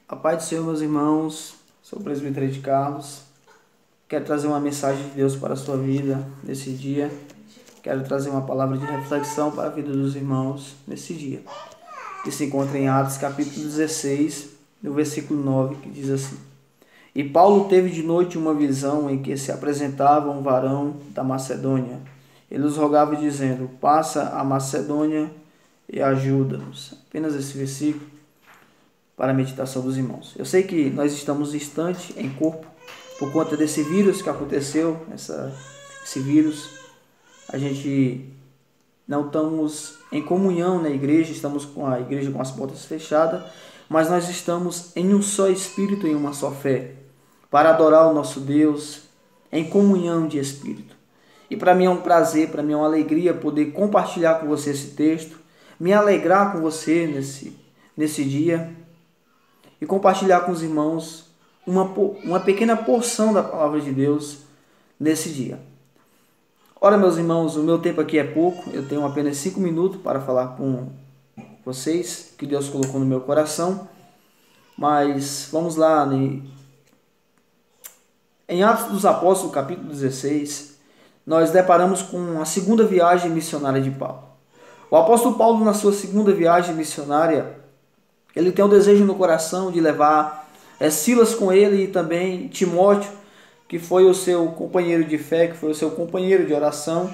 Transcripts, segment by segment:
A paz do Senhor, meus irmãos. Sou o presbítero de Carlos. Quero trazer uma mensagem de Deus para a sua vida nesse dia. Quero trazer uma palavra de reflexão para a vida dos irmãos nesse dia. Que se encontra em Atos capítulo 16, no versículo 9, que diz assim: E Paulo teve de noite uma visão em que se apresentava um varão da Macedônia. Ele os rogava dizendo: Passa a Macedônia e ajuda-nos. Apenas esse versículo para a meditação dos irmãos. Eu sei que nós estamos distantes em corpo por conta desse vírus que aconteceu, esse vírus. A gente não estamos em comunhão na igreja, estamos com a igreja com as portas fechadas, mas nós estamos em um só espírito, em uma só fé, para adorar o nosso Deus em comunhão de espírito. E para mim é um prazer, para mim é uma alegria poder compartilhar com você esse texto, me alegrar com você nesse dia e compartilhar com os irmãos uma pequena porção da palavra de Deus nesse dia. Ora, meus irmãos, o meu tempo aqui é pouco, eu tenho apenas 5 minutos para falar com vocês, que Deus colocou no meu coração, mas vamos lá, em Atos dos Apóstolos, capítulo 16, nós deparamos com a segunda viagem missionária de Paulo. O apóstolo Paulo, na sua segunda viagem missionária, ele tem um desejo no coração de levar Silas com ele e também Timóteo, que foi o seu companheiro de fé, que foi o seu companheiro de oração,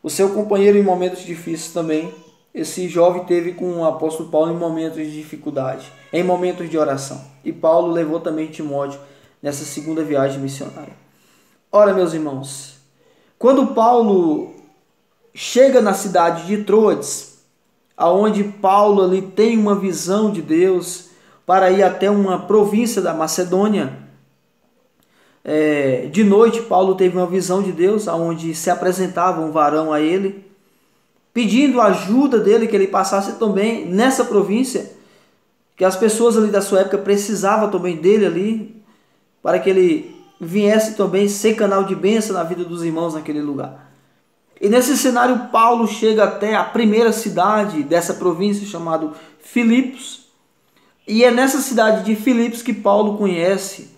o seu companheiro em momentos difíceis também. Esse jovem teve com o apóstolo Paulo em momentos de dificuldade, em momentos de oração. E Paulo levou também Timóteo nessa segunda viagem missionária. Ora, meus irmãos, quando Paulo chega na cidade de Troades, aonde Paulo ali tem uma visão de Deus para ir até uma província da Macedônia. De noite, Paulo teve uma visão de Deus, aonde se apresentava um varão a ele, pedindo ajuda dele, que ele passasse também nessa província, que as pessoas ali da sua época precisavam também dele ali, para que ele viesse também ser canal de bênção na vida dos irmãos naquele lugar. E nesse cenário, Paulo chega até a primeira cidade dessa província, chamada Filipos. E é nessa cidade de Filipos que Paulo conhece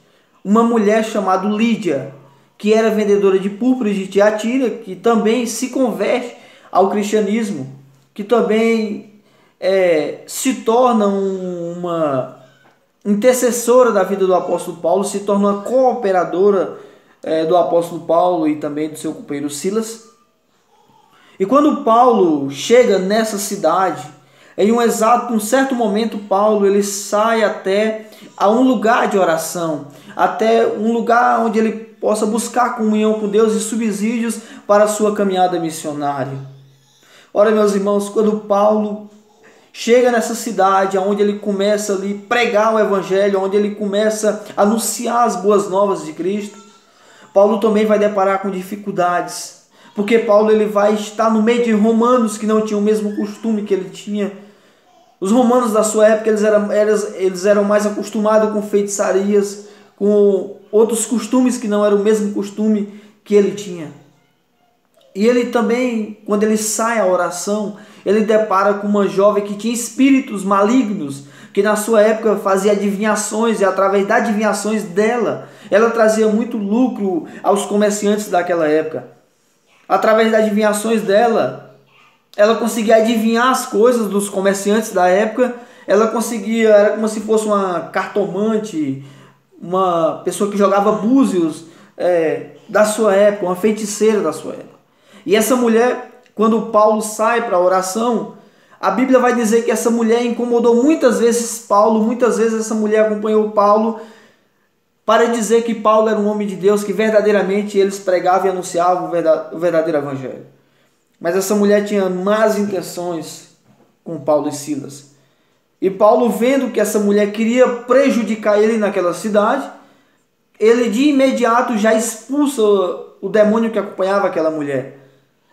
uma mulher chamada Lídia, que era vendedora de púrpura de Tiatira, que também se converte ao cristianismo, que também se torna uma intercessora da vida do apóstolo Paulo, se torna uma cooperadora do apóstolo Paulo e também do seu companheiro Silas. E quando Paulo chega nessa cidade, em um certo momento, Paulo ele sai até a um lugar de oração, até um lugar onde ele possa buscar comunhão com Deus e subsídios para a sua caminhada missionária. Ora, meus irmãos, quando Paulo chega nessa cidade, onde ele começa ali pregar o evangelho, onde ele começa a anunciar as boas novas de Cristo, Paulo também vai deparar com dificuldades. Porque Paulo ele vai estar no meio de romanos que não tinham o mesmo costume que ele tinha. Os romanos da sua época eles eram mais acostumados com feitiçarias, com outros costumes que não eram o mesmo costume que ele tinha. E ele também, quando ele sai à oração, ele depara com uma jovem que tinha espíritos malignos, que na sua época fazia adivinhações, e através das adivinhações dela, ela trazia muito lucro aos comerciantes daquela época. Através das adivinhações dela, ela conseguia adivinhar as coisas dos comerciantes da época. Ela conseguia, era como se fosse uma cartomante, uma pessoa que jogava búzios da sua época, uma feiticeira da sua época. E essa mulher, quando Paulo sai para a oração, a Bíblia vai dizer que essa mulher incomodou muitas vezes Paulo, muitas vezes essa mulher acompanhou Paulo, para dizer que Paulo era um homem de Deus, que verdadeiramente eles pregavam e anunciavam o verdadeiro evangelho. Mas essa mulher tinha más intenções com Paulo e Silas. E Paulo, vendo que essa mulher queria prejudicar ele naquela cidade, ele de imediato já expulsa o demônio que acompanhava aquela mulher.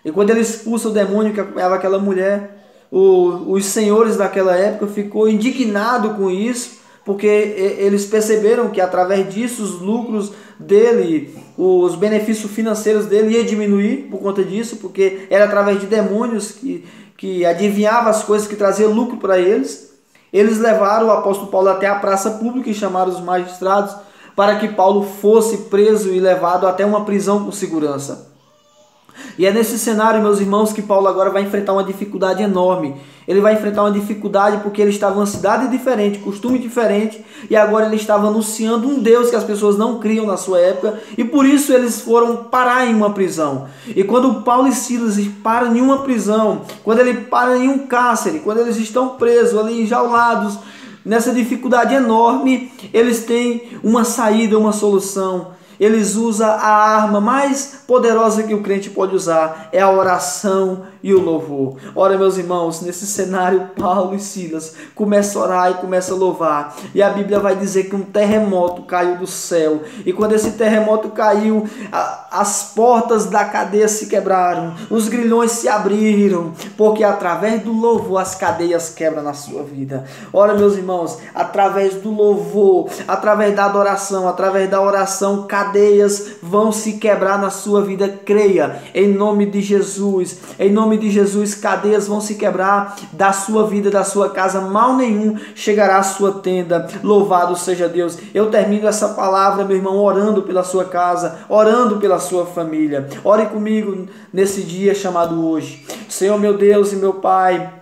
E quando ele expulsa o demônio que acompanhava aquela mulher, os senhores daquela época ficou indignado com isso, porque eles perceberam que através disso os lucros dele, os benefícios financeiros dele ia diminuir por conta disso, porque era através de demônios que adivinhava as coisas que traziam lucro para eles. Eles levaram o apóstolo Paulo até a praça pública e chamaram os magistrados para que Paulo fosse preso e levado até uma prisão com segurança. E é nesse cenário, meus irmãos, que Paulo agora vai enfrentar uma dificuldade enorme. Ele vai enfrentar uma dificuldade porque ele estava em uma cidade diferente, costume diferente, e agora ele estava anunciando um Deus que as pessoas não criam na sua época, e por isso eles foram parar em uma prisão. E quando Paulo e Silas param em uma prisão, quando ele para em um cárcere, quando eles estão presos ali, enjaulados, nessa dificuldade enorme, eles têm uma saída, uma solução. Eles usam a arma mais poderosa que o crente pode usar, é a oração e o louvor. Ora, meus irmãos, nesse cenário, Paulo e Silas começam a orar e começam a louvar. E a Bíblia vai dizer que um terremoto caiu do céu. E quando esse terremoto caiu, as portas da cadeia se quebraram, os grilhões se abriram, porque através do louvor as cadeias quebram na sua vida. Ora, meus irmãos, através do louvor, através da adoração, através da oração, cadeias vão se quebrar na sua vida. Creia, em nome de Jesus. Em nome de Jesus, cadeias vão se quebrar da sua vida, da sua casa. Mal nenhum chegará à sua tenda. Louvado seja Deus. Eu termino essa palavra, meu irmão, orando pela sua casa, orando pela sua família. Ore comigo nesse dia chamado hoje. Senhor, meu Deus e meu Pai,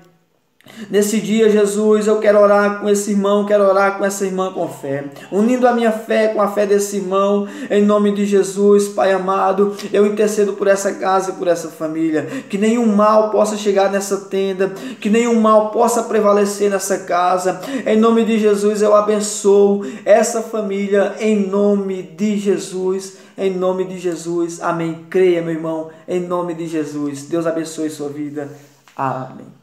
nesse dia, Jesus, eu quero orar com esse irmão, quero orar com essa irmã com fé, unindo a minha fé com a fé desse irmão, em nome de Jesus. Pai amado, eu intercedo por essa casa e por essa família, que nenhum mal possa chegar nessa tenda, que nenhum mal possa prevalecer nessa casa. Em nome de Jesus, eu abençoo essa família, em nome de Jesus. Em nome de Jesus, amém. Creia, meu irmão, em nome de Jesus. Deus abençoe sua vida. Amém.